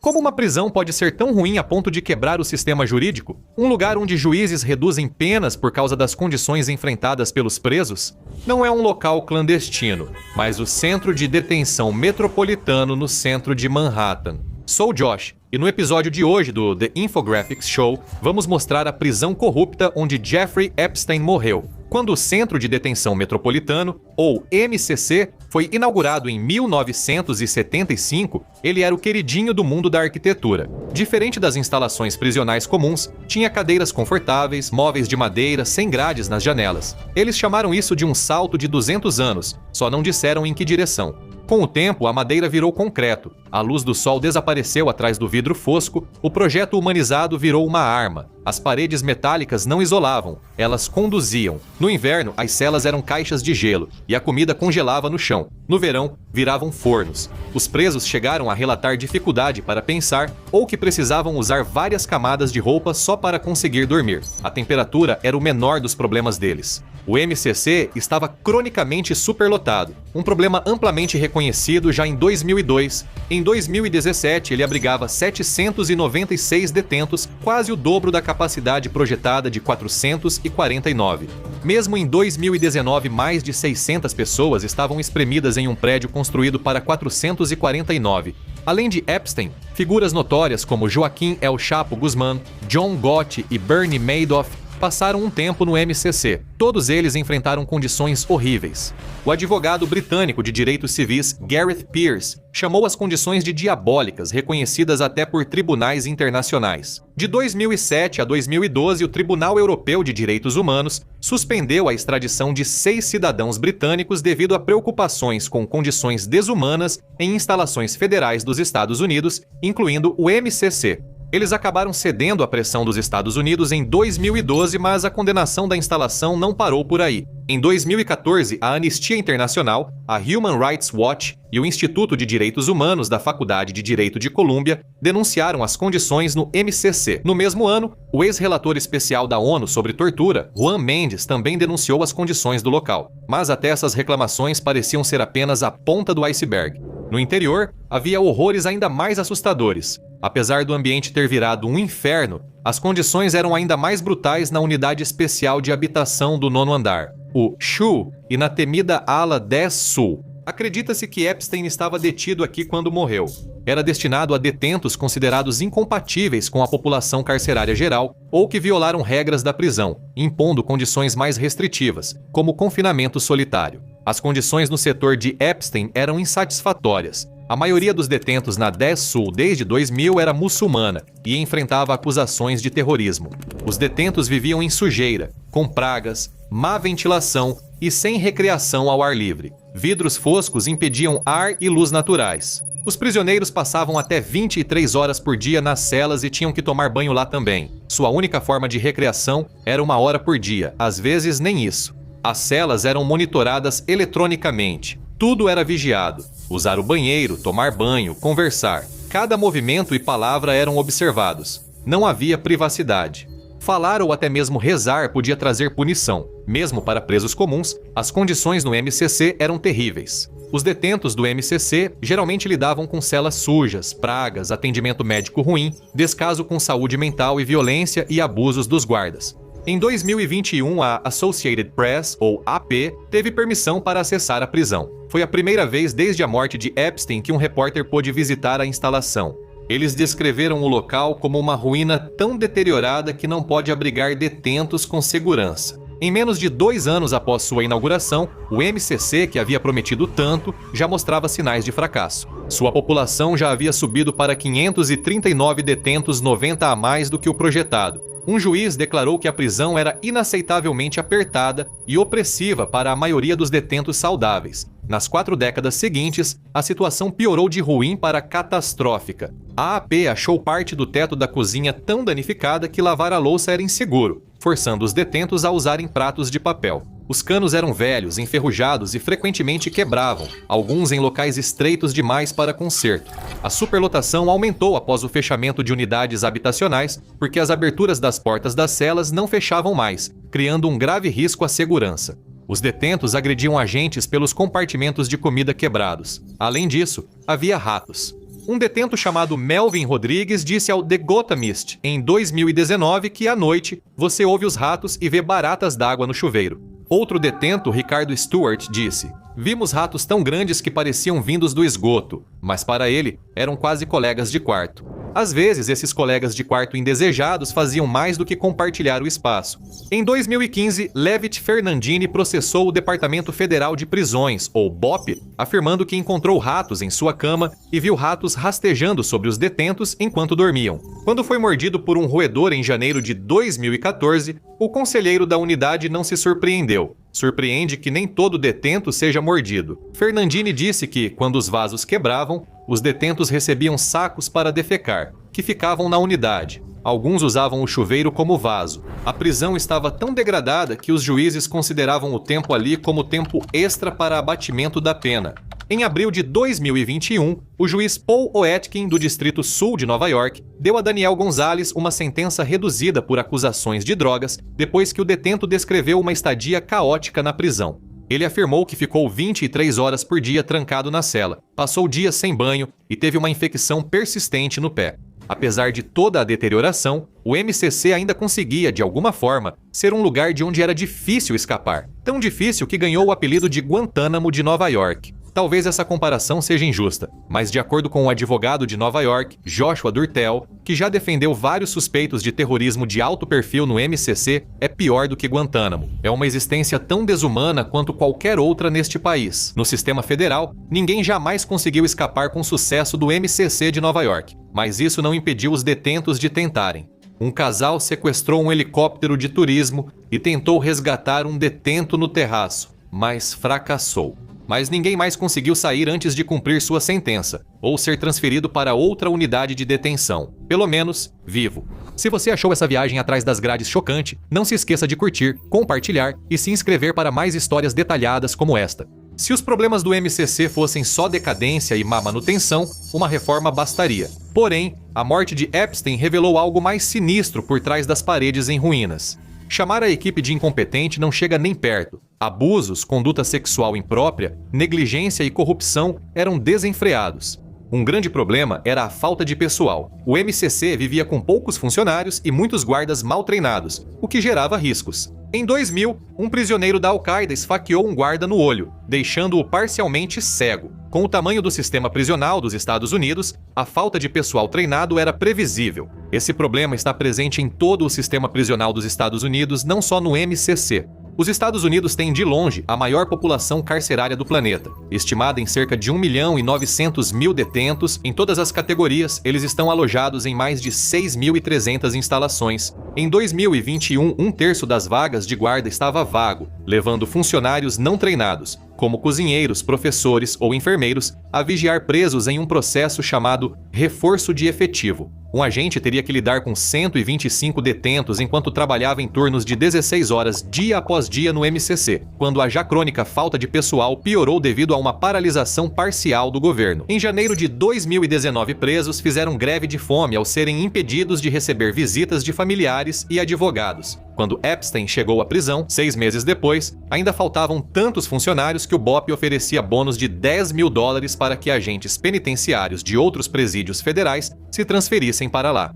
Como uma prisão pode ser tão ruim a ponto de quebrar o sistema jurídico? Um lugar onde juízes reduzem penas por causa das condições enfrentadas pelos presos? Não é um local clandestino, mas o centro de detenção metropolitano no centro de Manhattan. Sou Josh, e no episódio de hoje do The Infographics Show, vamos mostrar a prisão corrupta onde Jeffrey Epstein morreu, quando o Centro de Detenção Metropolitano, ou MCC, foi inaugurado em 1975, ele era o queridinho do mundo da arquitetura. Diferente das instalações prisionais comuns, tinha cadeiras confortáveis, móveis de madeira, sem grades nas janelas. Eles chamaram isso de um salto de 200 anos, só não disseram em que direção. Com o tempo, a madeira virou concreto, a luz do sol desapareceu atrás do vidro fosco, o projeto humanizado virou uma arma. As paredes metálicas não isolavam, elas conduziam. No inverno, as celas eram caixas de gelo e a comida congelava no chão. No verão, viravam fornos. Os presos chegaram a relatar dificuldade para pensar ou que precisavam usar várias camadas de roupa só para conseguir dormir. A temperatura era o menor dos problemas deles. O MCC estava cronicamente superlotado, um problema amplamente reconhecido já em 2002. Em 2017, ele abrigava 796 detentos, quase o dobro da capacidade projetada de 449. Mesmo em 2019, mais de 600 pessoas estavam espremidas em um prédio construído para 449. Além de Epstein, figuras notórias como Joaquim El Chapo Guzmán, John Gotti e Bernie Madoff passaram um tempo no MCC. Todos eles enfrentaram condições horríveis. O advogado britânico de direitos civis Gareth Peirce chamou as condições de diabólicas, reconhecidas até por tribunais internacionais. De 2007 a 2012, o Tribunal Europeu de Direitos Humanos suspendeu a extradição de 6 cidadãos britânicos devido a preocupações com condições desumanas em instalações federais dos Estados Unidos, incluindo o MCC. Eles acabaram cedendo à pressão dos Estados Unidos em 2012, mas a condenação da instalação não parou por aí. Em 2014, a Anistia Internacional, a Human Rights Watch e o Instituto de Direitos Humanos da Faculdade de Direito de Colômbia denunciaram as condições no MCC. No mesmo ano, o ex-relator especial da ONU sobre tortura, Juan Mendes, também denunciou as condições do local. Mas até essas reclamações pareciam ser apenas a ponta do iceberg. No interior, havia horrores ainda mais assustadores. Apesar do ambiente ter virado um inferno, as condições eram ainda mais brutais na unidade especial de habitação do 9º andar, o SHU, e na temida ala 10 Sul. Acredita-se que Epstein estava detido aqui quando morreu. Era destinado a detentos considerados incompatíveis com a população carcerária geral ou que violaram regras da prisão, impondo condições mais restritivas, como confinamento solitário. As condições no setor de Epstein eram insatisfatórias. A maioria dos detentos na 10 Sul desde 2000 era muçulmana e enfrentava acusações de terrorismo. Os detentos viviam em sujeira, com pragas, má ventilação e sem recreação ao ar livre. Vidros foscos impediam ar e luz naturais. Os prisioneiros passavam até 23 horas por dia nas celas e tinham que tomar banho lá também. Sua única forma de recreação era 1 hora por dia, às vezes nem isso. As celas eram monitoradas eletronicamente. Tudo era vigiado. Usar o banheiro, tomar banho, conversar. Cada movimento e palavra eram observados. Não havia privacidade. Falar ou até mesmo rezar podia trazer punição. Mesmo para presos comuns, as condições no MCC eram terríveis. Os detentos do MCC geralmente lidavam com celas sujas, pragas, atendimento médico ruim, descaso com saúde mental e violência e abusos dos guardas. Em 2021, a Associated Press, ou AP, teve permissão para acessar a prisão. Foi a primeira vez desde a morte de Epstein que um repórter pôde visitar a instalação. Eles descreveram o local como uma ruína tão deteriorada que não pode abrigar detentos com segurança. Em menos de 2 anos após sua inauguração, o MCC, que havia prometido tanto, já mostrava sinais de fracasso. Sua população já havia subido para 539 detentos, 90 a mais do que o projetado. Um juiz declarou que a prisão era inaceitavelmente apertada e opressiva para a maioria dos detentos saudáveis. Nas 4 décadas seguintes, a situação piorou de ruim para catastrófica. A AP achou parte do teto da cozinha tão danificada que lavar a louça era inseguro, forçando os detentos a usarem pratos de papel. Os canos eram velhos, enferrujados e frequentemente quebravam, alguns em locais estreitos demais para conserto. A superlotação aumentou após o fechamento de unidades habitacionais, porque as aberturas das portas das celas não fechavam mais, criando um grave risco à segurança. Os detentos agrediam agentes pelos compartimentos de comida quebrados. Além disso, havia ratos. Um detento chamado Melvin Rodrigues disse ao The Gotamist, em 2019, que à noite você ouve os ratos e vê baratas d'água no chuveiro. Outro detento, Ricardo Stewart, disse: vimos ratos tão grandes que pareciam vindos do esgoto, mas para ele eram quase colegas de quarto. Às vezes, esses colegas de quarto indesejados faziam mais do que compartilhar o espaço. Em 2015, Levitt Fernandini processou o Departamento Federal de Prisões, ou BOP, afirmando que encontrou ratos em sua cama e viu ratos rastejando sobre os detentos enquanto dormiam. Quando foi mordido por um roedor em janeiro de 2014, o conselheiro da unidade não se surpreendeu. Surpreende que nem todo detento seja mordido. Fernandini disse que, quando os vasos quebravam, os detentos recebiam sacos para defecar, que ficavam na unidade. Alguns usavam o chuveiro como vaso. A prisão estava tão degradada que os juízes consideravam o tempo ali como tempo extra para abatimento da pena. Em abril de 2021, o juiz Paul Oetkin, do Distrito Sul de Nova York, deu a Daniel Gonzalez uma sentença reduzida por acusações de drogas depois que o detento descreveu uma estadia caótica na prisão. Ele afirmou que ficou 23 horas por dia trancado na cela, passou dias sem banho e teve uma infecção persistente no pé. Apesar de toda a deterioração, o MCC ainda conseguia, de alguma forma, ser um lugar de onde era difícil escapar. Tão difícil que ganhou o apelido de Guantánamo de Nova York. Talvez essa comparação seja injusta, mas de acordo com o advogado de Nova York, Joshua Durtel, que já defendeu vários suspeitos de terrorismo de alto perfil no MCC, é pior do que Guantánamo. É uma existência tão desumana quanto qualquer outra neste país. No sistema federal, ninguém jamais conseguiu escapar com sucesso do MCC de Nova York, mas isso não impediu os detentos de tentarem. Um casal sequestrou um helicóptero de turismo e tentou resgatar um detento no terraço, mas fracassou. Mas ninguém mais conseguiu sair antes de cumprir sua sentença, ou ser transferido para outra unidade de detenção, pelo menos vivo. Se você achou essa viagem atrás das grades chocante, não se esqueça de curtir, compartilhar e se inscrever para mais histórias detalhadas como esta. Se os problemas do MCC fossem só decadência e má manutenção, uma reforma bastaria. Porém, a morte de Epstein revelou algo mais sinistro por trás das paredes em ruínas. Chamar a equipe de incompetente não chega nem perto. Abusos, conduta sexual imprópria, negligência e corrupção eram desenfreados. Um grande problema era a falta de pessoal. O MCC vivia com poucos funcionários e muitos guardas mal treinados, o que gerava riscos. Em 2000, um prisioneiro da Al-Qaeda esfaqueou um guarda no olho, deixando-o parcialmente cego. Com o tamanho do sistema prisional dos Estados Unidos, a falta de pessoal treinado era previsível. Esse problema está presente em todo o sistema prisional dos Estados Unidos, não só no MCC. Os Estados Unidos têm, de longe, a maior população carcerária do planeta. Estimada em cerca de 1.900.000 detentos, em todas as categorias, eles estão alojados em mais de 6.300 instalações. Em 2021, um terço das vagas de guarda estava vago, levando funcionários não treinados, como cozinheiros, professores ou enfermeiros, a vigiar presos em um processo chamado reforço de efetivo. Um agente teria que lidar com 125 detentos enquanto trabalhava em turnos de 16 horas dia após dia no MCC, quando a já crônica falta de pessoal piorou devido a uma paralisação parcial do governo. Em janeiro de 2019, presos fizeram greve de fome ao serem impedidos de receber visitas de familiares e advogados. Quando Epstein chegou à prisão, 6 meses depois, ainda faltavam tantos funcionários que o BOP oferecia bônus de $10.000 para que agentes penitenciários de outros presídios federais se transferissem para lá.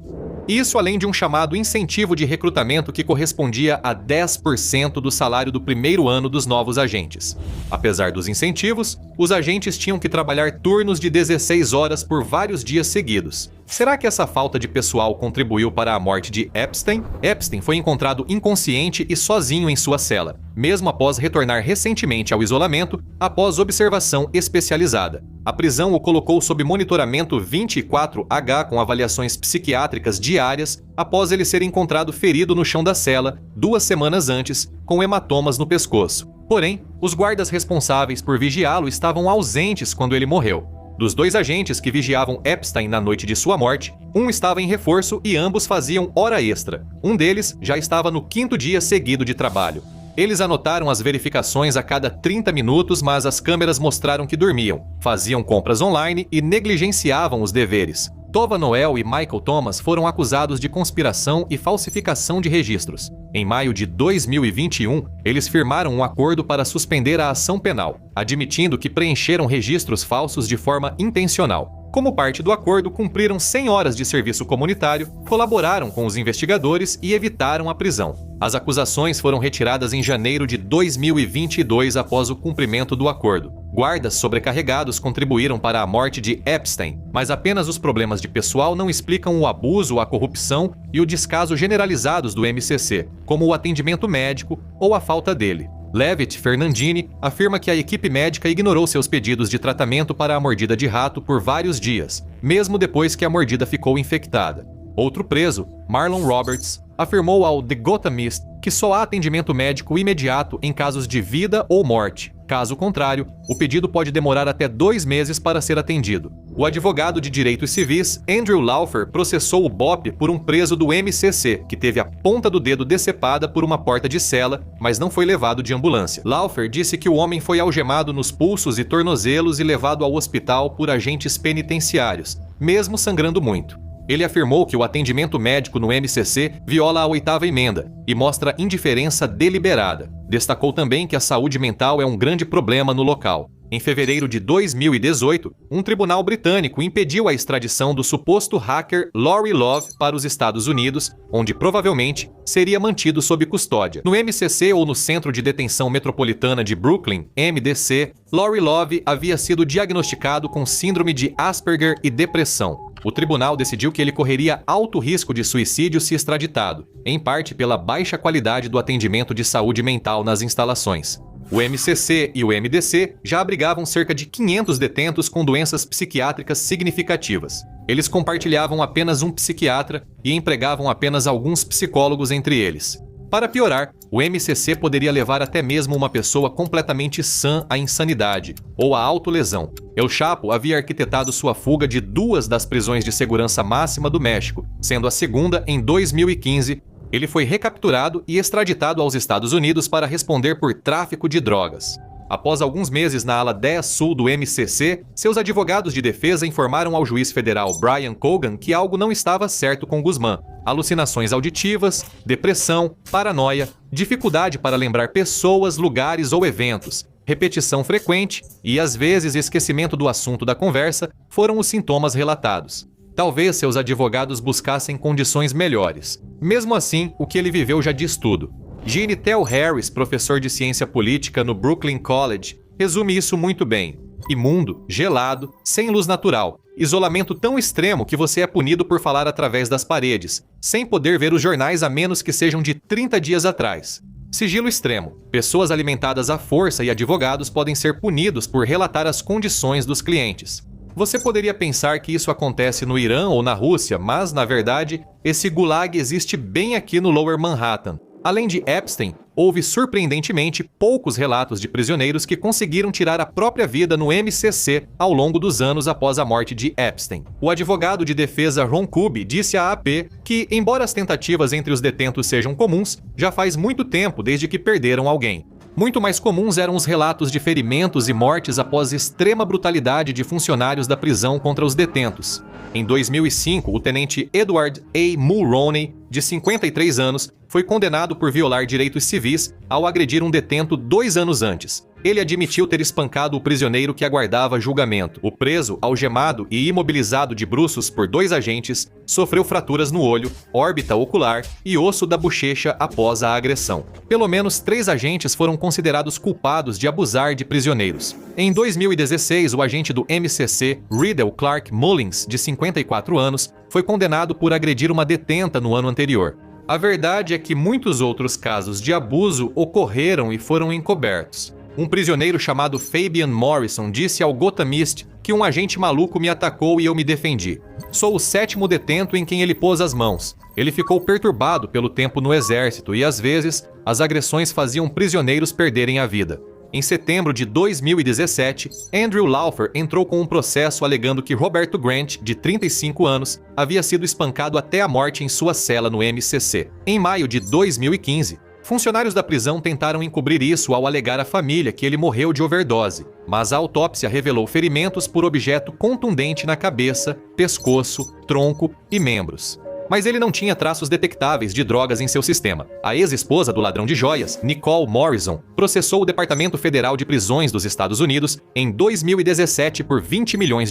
Isso além de um chamado incentivo de recrutamento que correspondia a 10% do salário do primeiro ano dos novos agentes. Apesar dos incentivos, os agentes tinham que trabalhar turnos de 16 horas por vários dias seguidos. Será que essa falta de pessoal contribuiu para a morte de Epstein? Epstein foi encontrado inconsciente e sozinho em sua cela, mesmo após retornar recentemente ao isolamento após observação especializada. A prisão o colocou sob monitoramento 24H com avaliações psiquiátricas diárias após ele ser encontrado ferido no chão da cela 2 semanas antes, com hematomas no pescoço. Porém, os guardas responsáveis por vigiá-lo estavam ausentes quando ele morreu. Dos 2 agentes que vigiavam Epstein na noite de sua morte, um estava em reforço e ambos faziam hora extra. Um deles já estava no 5º dia seguido de trabalho. Eles anotaram as verificações a cada 30 minutos, mas as câmeras mostraram que dormiam, faziam compras online e negligenciavam os deveres. Tova Noel e Michael Thomas foram acusados de conspiração e falsificação de registros. Em maio de 2021, eles firmaram um acordo para suspender a ação penal, admitindo que preencheram registros falsos de forma intencional. Como parte do acordo, cumpriram 100 horas de serviço comunitário, colaboraram com os investigadores e evitaram a prisão. As acusações foram retiradas em janeiro de 2022 após o cumprimento do acordo. Guardas sobrecarregados contribuíram para a morte de Epstein, mas apenas os problemas de pessoal não explicam o abuso, a corrupção e o descaso generalizados do MCC, como o atendimento médico ou a falta dele. Levitt Fernandini afirma que a equipe médica ignorou seus pedidos de tratamento para a mordida de rato por vários dias, mesmo depois que a mordida ficou infectada. Outro preso, Marlon Roberts, afirmou ao The Gothamist que só há atendimento médico imediato em casos de vida ou morte. Caso contrário, o pedido pode demorar até 2 meses para ser atendido. O advogado de direitos civis, Andrew Laufer, processou o BOP por um preso do MCC, que teve a ponta do dedo decepada por uma porta de cela, mas não foi levado de ambulância. Laufer disse que o homem foi algemado nos pulsos e tornozelos e levado ao hospital por agentes penitenciários, mesmo sangrando muito. Ele afirmou que o atendimento médico no MCC viola a 8ª emenda e mostra indiferença deliberada. Destacou também que a saúde mental é um grande problema no local. Em fevereiro de 2018, um tribunal britânico impediu a extradição do suposto hacker Lauri Love para os Estados Unidos, onde provavelmente seria mantido sob custódia. No MCC ou no Centro de Detenção Metropolitana de Brooklyn, MDC, Lauri Love havia sido diagnosticado com síndrome de Asperger e depressão. O tribunal decidiu que ele correria alto risco de suicídio se extraditado, em parte pela baixa qualidade do atendimento de saúde mental nas instalações. O MCC e o MDC já abrigavam cerca de 500 detentos com doenças psiquiátricas significativas. Eles compartilhavam apenas um psiquiatra e empregavam apenas alguns psicólogos entre eles. Para piorar, o MCC poderia levar até mesmo uma pessoa completamente sã à insanidade ou à autolesão. El Chapo havia arquitetado sua fuga de 2 das prisões de segurança máxima do México, sendo a segunda em 2015. Ele foi recapturado e extraditado aos Estados Unidos para responder por tráfico de drogas. Após alguns meses na ala 10 sul do MCC, seus advogados de defesa informaram ao juiz federal Brian Cogan que algo não estava certo com Guzmán. Alucinações auditivas, depressão, paranoia, dificuldade para lembrar pessoas, lugares ou eventos, repetição frequente e, às vezes, esquecimento do assunto da conversa foram os sintomas relatados. Talvez seus advogados buscassem condições melhores. Mesmo assim, o que ele viveu já diz tudo. Gene Tel Harris, professor de ciência política no Brooklyn College, resume isso muito bem. Imundo, gelado, sem luz natural, isolamento tão extremo que você é punido por falar através das paredes, sem poder ver os jornais a menos que sejam de 30 dias atrás. Sigilo extremo. Pessoas alimentadas à força e advogados podem ser punidos por relatar as condições dos clientes. Você poderia pensar que isso acontece no Irã ou na Rússia, mas, na verdade, esse gulag existe bem aqui no Lower Manhattan. Além de Epstein, houve surpreendentemente poucos relatos de prisioneiros que conseguiram tirar a própria vida no MCC ao longo dos anos após a morte de Epstein. O advogado de defesa Ron Kuby disse à AP que, embora as tentativas entre os detentos sejam comuns, já faz muito tempo desde que perderam alguém. Muito mais comuns eram os relatos de ferimentos e mortes após extrema brutalidade de funcionários da prisão contra os detentos. Em 2005, o tenente Edward A. Mulroney, de 53 anos, foi condenado por violar direitos civis ao agredir um detento 2 anos antes. Ele admitiu ter espancado o prisioneiro que aguardava julgamento. O preso, algemado e imobilizado de bruços por 2 agentes, sofreu fraturas no olho, órbita ocular e osso da bochecha após a agressão. Pelo menos 3 agentes foram considerados culpados de abusar de prisioneiros. Em 2016, o agente do MCC, Riddle Clark Mullins, de 54 anos, foi condenado por agredir uma detenta no ano anterior. A verdade é que muitos outros casos de abuso ocorreram e foram encobertos. Um prisioneiro chamado Fabian Morrison disse ao Gothamist que um agente maluco me atacou e eu me defendi. Sou o 7º detento em quem ele pôs as mãos. Ele ficou perturbado pelo tempo no exército e, às vezes, as agressões faziam prisioneiros perderem a vida. Em setembro de 2017, Andrew Laufer entrou com um processo alegando que Roberto Grant, de 35 anos, havia sido espancado até a morte em sua cela no MCC. Em maio de 2015, funcionários da prisão tentaram encobrir isso ao alegar à família que ele morreu de overdose, mas a autópsia revelou ferimentos por objeto contundente na cabeça, pescoço, tronco e membros. Mas ele não tinha traços detectáveis de drogas em seu sistema. A ex-esposa do ladrão de joias, Nicole Morrison, processou o Departamento Federal de Prisões dos Estados Unidos em 2017 por $20 milhões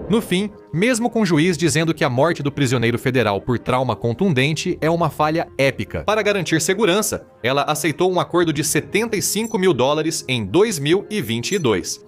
No fim, mesmo com o juiz dizendo que a morte do prisioneiro federal por trauma contundente é uma falha épica, para garantir segurança, ela aceitou um acordo de $75 mil em 2022.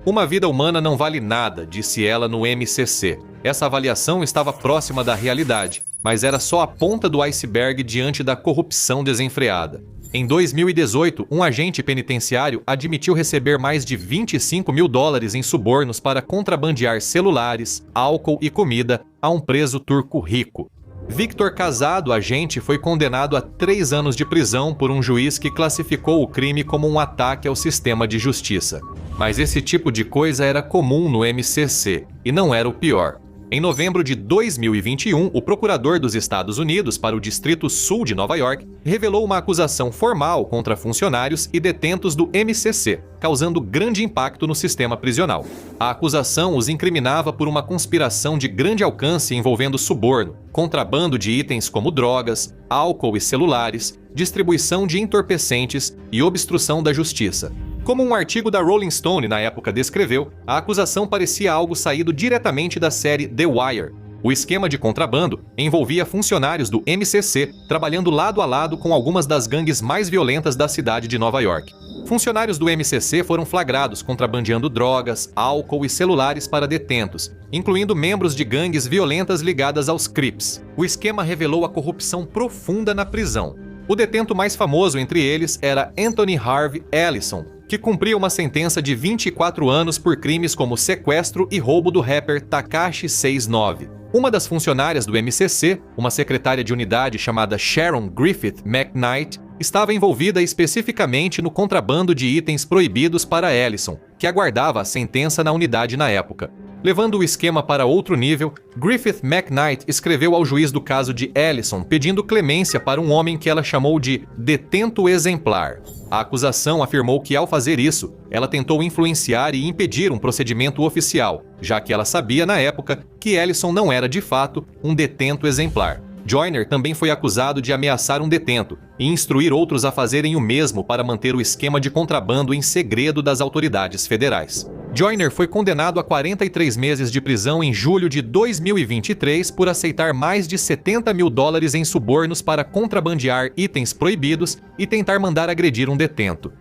Uma vida humana não vale nada, disse ela no MCC. Essa avaliação estava próxima da realidade, mas era só a ponta do iceberg diante da corrupção desenfreada. Em 2018, um agente penitenciário admitiu receber mais de $25 mil em subornos para contrabandear celulares, álcool e comida a um preso turco rico. Victor Casado, agente, foi condenado a 3 anos de prisão por um juiz que classificou o crime como um ataque ao sistema de justiça. Mas esse tipo de coisa era comum no MCC, e não era o pior. Em novembro de 2021, o procurador dos Estados Unidos para o Distrito Sul de Nova York revelou uma acusação formal contra funcionários e detentos do MCC, causando grande impacto no sistema prisional. A acusação os incriminava por uma conspiração de grande alcance envolvendo suborno, contrabando de itens como drogas, álcool e celulares, distribuição de entorpecentes e obstrução da justiça. Como um artigo da Rolling Stone na época descreveu, a acusação parecia algo saído diretamente da série The Wire. O esquema de contrabando envolvia funcionários do MCC trabalhando lado a lado com algumas das gangues mais violentas da cidade de Nova York. Funcionários do MCC foram flagrados contrabandeando drogas, álcool e celulares para detentos, incluindo membros de gangues violentas ligadas aos Crips. O esquema revelou a corrupção profunda na prisão. O detento mais famoso entre eles era Anthony Harvey Ellison, que cumpria uma sentença de 24 anos por crimes como sequestro e roubo do rapper Tekashi 69. Uma das funcionárias do MCC, uma secretária de unidade chamada Sharon Griffith McKnight, estava envolvida especificamente no contrabando de itens proibidos para Ellison, que aguardava a sentença na unidade na época. Levando o esquema para outro nível, Griffith McKnight escreveu ao juiz do caso de Ellison pedindo clemência para um homem que ela chamou de detento exemplar. A acusação afirmou que, ao fazer isso, ela tentou influenciar e impedir um procedimento oficial, já que ela sabia, na época, que Ellison não era, de fato, um detento exemplar. Joyner também foi acusado de ameaçar um detento e instruir outros a fazerem o mesmo para manter o esquema de contrabando em segredo das autoridades federais. Joyner foi condenado a 43 meses de prisão em julho de 2023 por aceitar mais de $70 mil em subornos para contrabandear itens proibidos e tentar mandar agredir um detento.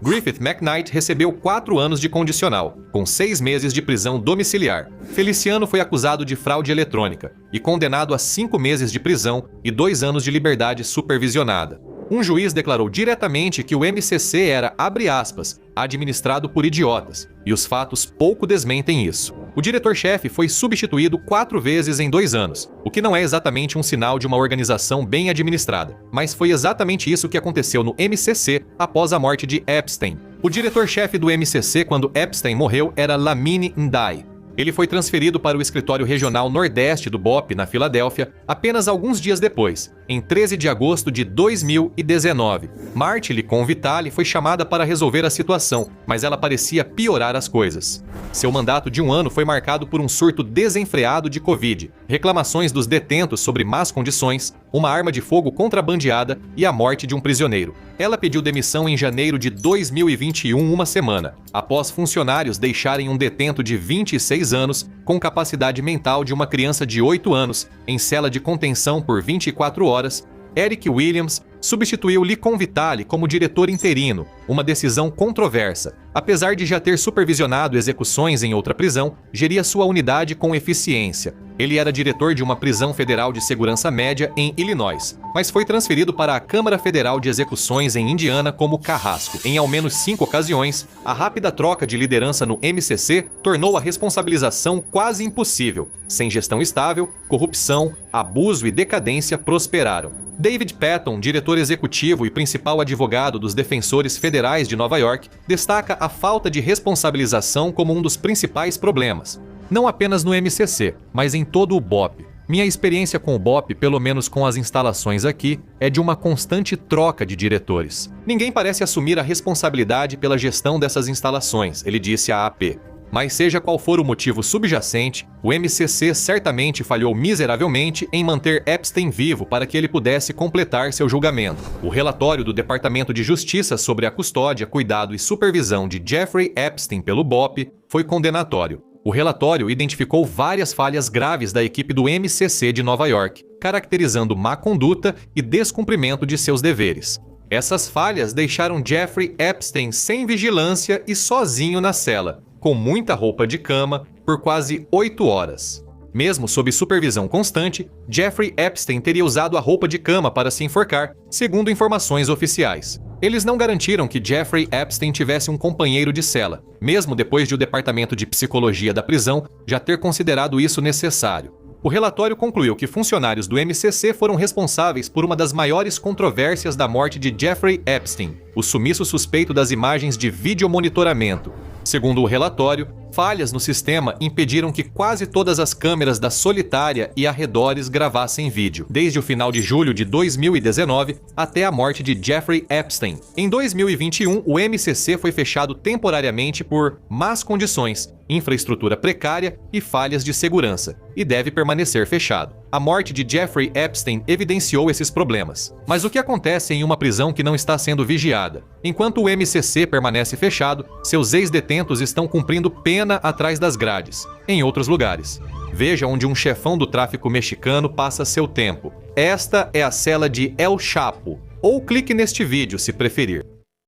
Griffith McKnight recebeu 4 anos de condicional, com 6 meses de prisão domiciliar. Feliciano foi acusado de fraude eletrônica e condenado a 5 meses de prisão e 2 anos de liberdade supervisionada. Um juiz declarou diretamente que o MCC era, abre aspas, administrado por idiotas, e os fatos pouco desmentem isso. O diretor-chefe foi substituído 4 vezes em 2 anos, o que não é exatamente um sinal de uma organização bem administrada, mas foi exatamente isso que aconteceu no MCC após a morte de Epstein. O diretor-chefe do MCC quando Epstein morreu era Lamine Ndai. Ele foi transferido para o escritório regional nordeste do BOP, na Filadélfia, apenas alguns dias depois, em 13 de agosto de 2019. Marty Licon Vitale foi chamada para resolver a situação, mas ela parecia piorar as coisas. Seu mandato de 1 ano foi marcado por um surto desenfreado de Covid, reclamações dos detentos sobre más condições, uma arma de fogo contrabandeada e a morte de um prisioneiro. Ela pediu demissão em janeiro de 2021, uma semana, após funcionários deixarem um detento de 26 anos com capacidade mental de uma criança de 8 anos em cela de contenção por 24 horas. Eric Williams substituiu Licon Vitale como diretor interino, uma decisão controversa. Apesar de já ter supervisionado execuções em outra prisão, geria sua unidade com eficiência. Ele era diretor de uma prisão federal de segurança média em Illinois, mas foi transferido para a Câmara Federal de Execuções em Indiana como carrasco. Em ao menos 5 ocasiões, a rápida troca de liderança no MCC tornou a responsabilização quase impossível. Sem gestão estável, corrupção, abuso e decadência prosperaram. David Patton, diretor executivo e principal advogado dos defensores federais de Nova York, destaca a falta de responsabilização como um dos principais problemas. Não apenas no MCC, mas em todo o BOP. Minha experiência com o BOP, pelo menos com as instalações aqui, é de uma constante troca de diretores. Ninguém parece assumir a responsabilidade pela gestão dessas instalações, ele disse à AP. Mas seja qual for o motivo subjacente, o MCC certamente falhou miseravelmente em manter Epstein vivo para que ele pudesse completar seu julgamento. O relatório do Departamento de Justiça sobre a custódia, cuidado e supervisão de Jeffrey Epstein pelo BOP foi condenatório. O relatório identificou várias falhas graves da equipe do MCC de Nova York, caracterizando má conduta e descumprimento de seus deveres. Essas falhas deixaram Jeffrey Epstein sem vigilância e sozinho na cela, com muita roupa de cama, por quase 8 horas. Mesmo sob supervisão constante, Jeffrey Epstein teria usado a roupa de cama para se enforcar, segundo informações oficiais. Eles não garantiram que Jeffrey Epstein tivesse um companheiro de cela, mesmo depois de o Departamento de Psicologia da prisão já ter considerado isso necessário. O relatório concluiu que funcionários do MCC foram responsáveis por uma das maiores controvérsias da morte de Jeffrey Epstein, o sumiço suspeito das imagens de videomonitoramento. Segundo o relatório, falhas no sistema impediram que quase todas as câmeras da Solitária e arredores gravassem vídeo, desde o final de julho de 2019 até a morte de Jeffrey Epstein. Em 2021, o MCC foi fechado temporariamente por más condições, infraestrutura precária e falhas de segurança, e deve permanecer fechado. A morte de Jeffrey Epstein evidenciou esses problemas. Mas o que acontece em uma prisão que não está sendo vigiada? Enquanto o MCC permanece fechado, seus ex-detentos estão cumprindo pena atrás das grades, em outros lugares. Veja onde um chefão do tráfico mexicano passa seu tempo. Esta é a cela de El Chapo, ou clique neste vídeo se preferir.